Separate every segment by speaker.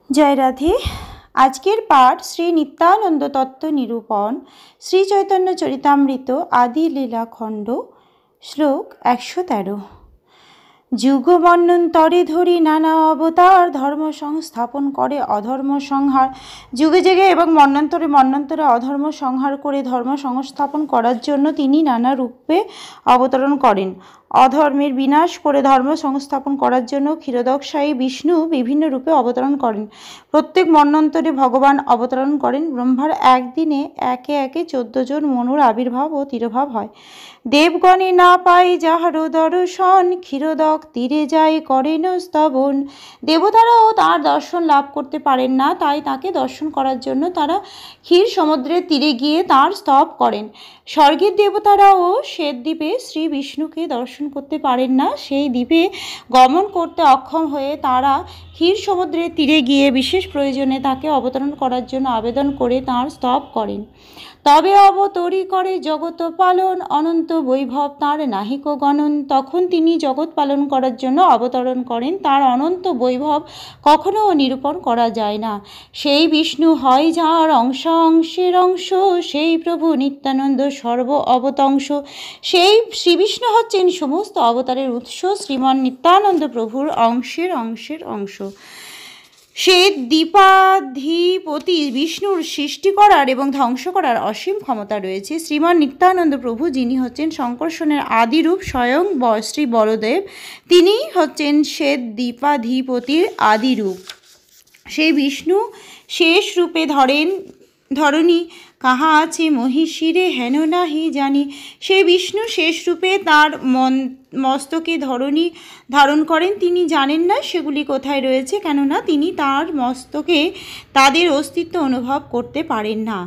Speaker 1: जय राधे। आजकेर पाठ श्री नित्यानंद तत्व निरूपण श्री चैतन्य चरितामृत आदि लीला खंड श्लोक 113। যুগ মন্বন্তরে ধরি নানা অবতার ধর্ম সংস্থাপন করে অধর্ম সংহার। যুগে যুগে এবং মন্বন্তরে মন্বন্তরে অধর্ম সংহার করে ধর্ম সংস্থাপন করার জন্য তিনি নানা রূপে অবতরণ করেন। অধর্মের বিনাশ করে ধর্ম সংস্থাপন করার জন্য ক্ষীরোদকশায়ী বিষ্ণু বিভিন্ন রূপে অবতরণ করেন। প্রত্যেক মন্বন্তরে ভগবান অবতরণ করেন। ব্রহ্মার একদিনে একে একে 14 জন মনুর আবির্ভাব ও তিরোভাব হয়। দেবগণে না পায় যাহার দর্শন ক্ষীরোদক তীরে যায় করেন স্তবন। দেবতারাও তার দর্শন লাভ করতে পারেন না, তাই তাকে দর্শন করার জন্য তারা ক্ষীর সমুদ্রের তীরে গিয়ে তার স্তব করেন। স্বর্গের দেবতারাও শ্বেত দ্বীপে শ্রী বিষ্ণুকে দর্শন করতে পারেন না, সেই দ্বীপে গমন করতে অক্ষম হয়ে তারা ক্ষীর সমুদ্রের তীরে গিয়ে বিশেষ প্রয়োজনে তাকে অবতরণ করার জন্য আবেদন করে তাঁর স্তব করেন। তবে অবতরী করে জগৎ পালন অনন্ত বৈভব তাঁর নাহিক গণন। তখন তিনি জগৎ পালন করার জন্য অবতরণ করেন, তার অনন্ত বৈভব কখনো নিরূপণ করা যায় না। সেই বিষ্ণু হয় যার অংশ অংশের অংশ, সেই প্রভু নিত্যানন্দ সর্ব অবতংশ। সেই শ্রীবিষ্ণু হচ্ছেন সমস্ত অবতারের উৎস, শ্রীমান নিত্যানন্দ প্রভুর অংশের অংশের অংশ। সে দ্বীপাধিপতি বিষ্ণুর সৃষ্টি করার এবং ধ্বংস করার অসীম ক্ষমতা রয়েছে। শ্রীমান নিত্যানন্দ প্রভু যিনি হচ্ছেন শঙ্কর্ষণের আদিরূপ স্বয়ং শ্রী বলদেব, তিনি হচ্ছেন শ্বেত দ্বীপাধিপতির আদিরূপ। সেই বিষ্ণু শেষ রূপে ধরণী কাহা আছে মহিষীরে হেন নাহি জানি। সেই বিষ্ণু শেষ রূপে তার মস্তকে ধরণী ধারণ করেন, তিনি জানেন না সেগুলি কোথায় রয়েছে, কেননা তিনি তার মস্তকে তাদের অস্তিত্ব অনুভব করতে পারেন না।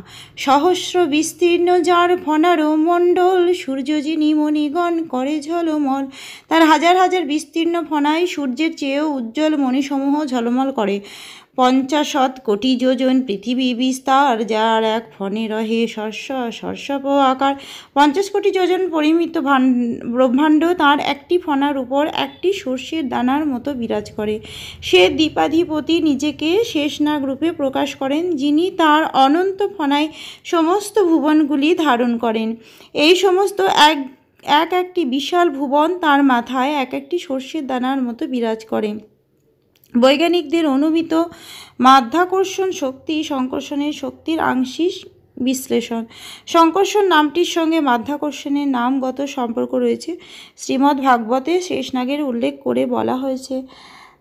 Speaker 1: সহস্র বিস্তীর্ণ যার ফণার মণ্ডল, সূর্য যিনি মণিগণ করে ঝলমল। তার হাজার হাজার বিস্তীর্ণ ফণায় সূর্যের চেয়েও উজ্জ্বল মণিসমূহ ঝলমল করে। 50 কোটি যোজন পৃথিবী বিস্তার, যার এক ফণে রহে সর্ষপ আকার। 50 কোটি যোজন পরিমিত ব্রহ্মাণ্ড তার একটি ফণার উপর একটি সর্ষের দানার মতো বিরাজ করে। সে দ্বীপাধিপতি নিজেকে শেষনাগ রূপে প্রকাশ করেন, যিনি তার অনন্ত ফণায় সমস্ত ভুবনগুলি ধারণ করেন। এই সমস্ত একটি বিশাল ভুবন তার মাথায় এক একটি সর্ষের দানার মতো বিরাজ করে। বৈজ্ঞানিকদের অনুমিত মাধ্যাকর্ষণ শক্তি শঙ্কর্ষণের শক্তির আংশিক বিশ্লেষণ। শঙ্কর্ষণ নামটির সঙ্গে মাধ্যাকর্ষণের নামগত সম্পর্ক রয়েছে। শ্রীমদ্ ভাগবতে শেষনাগের উল্লেখ করে বলা হয়েছে,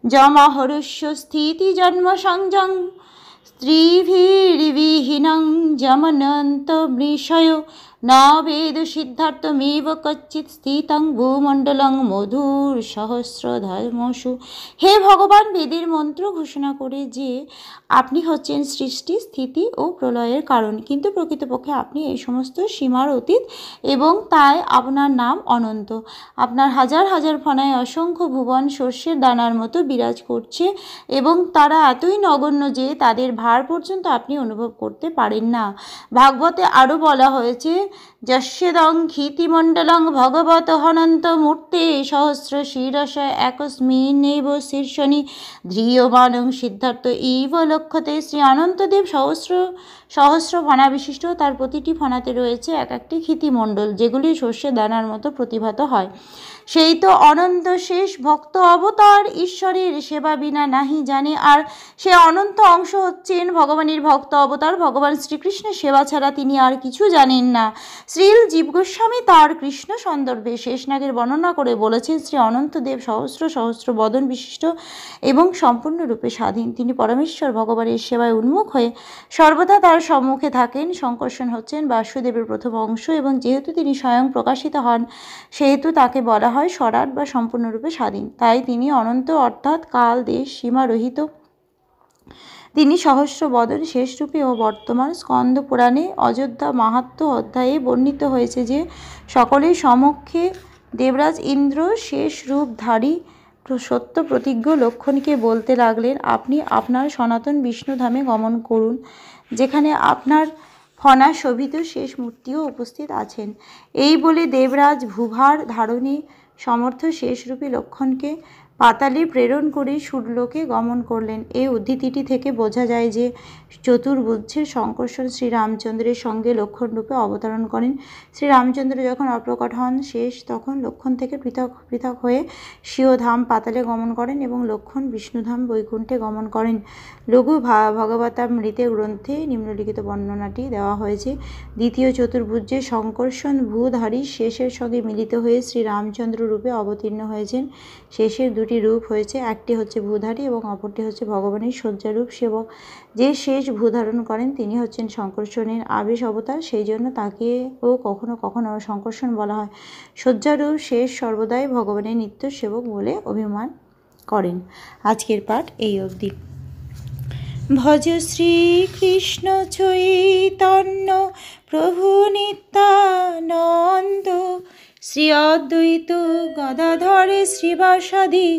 Speaker 1: যমহরস্য স্থিতি জন্ম সংযম স্ত্রীভির্বিহীনং যমনন্ত মৃষয় না বেদ সিদ্ধার্থমেব কচ্চিৎ স্থিতং ভূমণ্ডলং মধুর সহস্রধর্মসু। হে ভগবান, বেদের মন্ত্র ঘোষণা করে যে আপনি হচ্ছেন সৃষ্টি স্থিতি ও প্রলয়ের কারণ, কিন্তু প্রকৃতপক্ষে আপনি এই সমস্ত সীমার অতীত এবং তাই আপনার নাম অনন্ত। আপনার হাজার হাজার ফণায় অসংখ্য ভুবন সর্ষের দানার মতো বিরাজ করছে এবং তারা এতই নগণ্য যে তাদের ভার পর্যন্ত আপনি অনুভব করতে পারেন না। ভাগবতে আরও বলা হয়েছে, যস্যেদং ক্ষিতিমণ্ডলং ভগবত হনন্ত মূর্তে সহস্র শিরস একস্মিন্নেব শীর্ষণি ধ্রিয়মানং সিদ্ধার্থ ইব লক্ষ্যতে। শ্রী অনন্তদেব সহস্র ফণা বিশিষ্ট, তার প্রতিটি ফণাতে রয়েছে এক একটি ক্ষিতিমণ্ডল, যেগুলি শস্যের দানার মতো প্রতিভাত হয়। সেই তো অনন্ত শেষ ভক্ত অবতার, ঈশ্বরের সেবা বিনা নাহি জানে। আর সে অনন্ত অংশ হচ্ছেন ভগবানের ভক্ত অবতার। ভগবান শ্রীকৃষ্ণের সেবা ছাড়া তিনি আর কিছু জানেন না। শ্রীল জীব গোস্বামী তার কৃষ্ণ সন্দর্ভে শেষনাগের বর্ণনা করে বলেছেন, শ্রী অনন্তদেব সহস্র সহস্র বদন বিশিষ্ট এবং সম্পূর্ণরূপে স্বাধীন। তিনি পরমেশ্বর ভগবানের সেবায় উন্মুখ হয়ে সর্বদা তার সম্মুখে থাকেন। শঙ্কর্ষণ হচ্ছেন বাসুদেবের প্রথম অংশ এবং যেহেতু তিনি স্বয়ং প্রকাশিত হন, সেহেতু তাকে বলা হয় স্বরাট বা সম্পূর্ণরূপে স্বাধীন। তাই তিনি অনন্ত, অর্থাৎ কাল দেশ সীমা রহিত। তিনি সহস্র বদন শেষ রূপে ও বর্তমান। স্কন্দ পুরাণে অযোধ্যা মাহাত্ম্য অধ্যায়ে বর্ণিত হয়েছে যে সকলের সমক্ষে দেবরাজ ইন্দ্র শেষ রূপধারী সত্য প্রতিজ্ঞ লক্ষণকে বলতে লাগলেন, আপনি আপনার সনাতন বিষ্ণুধামে গমন করুন, যেখানে আপনার ফণা শোভিত শেষ মূর্তিও উপস্থিত আছেন। এই বলে দেবরাজ ভূভার ধারণে সমর্থ শেষরূপী লক্ষণকে পাতালে প্রেরণ করে সুরলোকে গমন করলেন। এই উদ্ধৃতিটি থেকে বোঝা যায় যে চতুর্ভুজের শঙ্কর্ষণ শ্রীরামচন্দ্রের সঙ্গে লক্ষণ রূপে অবতরণ করেন। শ্রীরামচন্দ্র যখন অপ্রকট হন শেষ, তখন লক্ষণ থেকে পৃথক পৃথক হয়ে স্বীয় ধাম পাতালে গমন করেন এবং লক্ষণ বিষ্ণুধাম বৈকুণ্ঠে গমন করেন। লঘু ভগবতামৃতে গ্রন্থে নিম্নলিখিত বর্ণনাটি দেওয়া হয়েছে। দ্বিতীয় চতুর্ভুজের শঙ্কর্ষণ ভূধারী শেষের সঙ্গে মিলিত হয়ে শ্রীরামচন্দ্র রূপে অবতীর্ণ হয়েছেন। শেষের দুটি রূপ হয়েছে, একটি হচ্ছে ভূধারী এবং অপরটি হচ্ছে ভগবানের শয্যারূপ সেবক। যে শেষ ভূধারণ করেন তিনি হচ্ছেন শঙ্কর্ষণের আবেশ অবতার, সেই জন্য তাকেও কখনো কখনো শঙ্কর্ষণ বলা হয়। শয্যারূপ শেষ সর্বদাই ভগবানের নিত্য সেবক বলে অভিমান করেন। আজকের পাঠ এই অবধি। ভজ শ্রীকৃষ্ণ চৈতন্য প্রভু নিত্যানন্দ, শ্রী অদ্বৈত গদাধর শ্রীবাসাদি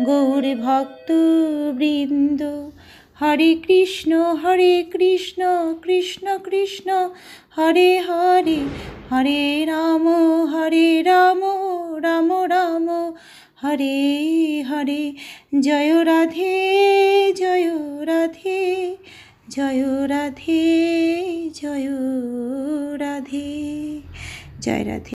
Speaker 1: গৌর ভক্তবৃন্দ। হরে কৃষ্ণ কৃষ্ণ কৃষ্ণ হরে হরে, হরে রাম রাম রাম হরে হরে। জয় রাধে জয় রাধে, জয় রাধে জয় রাধে, জয় রাধে।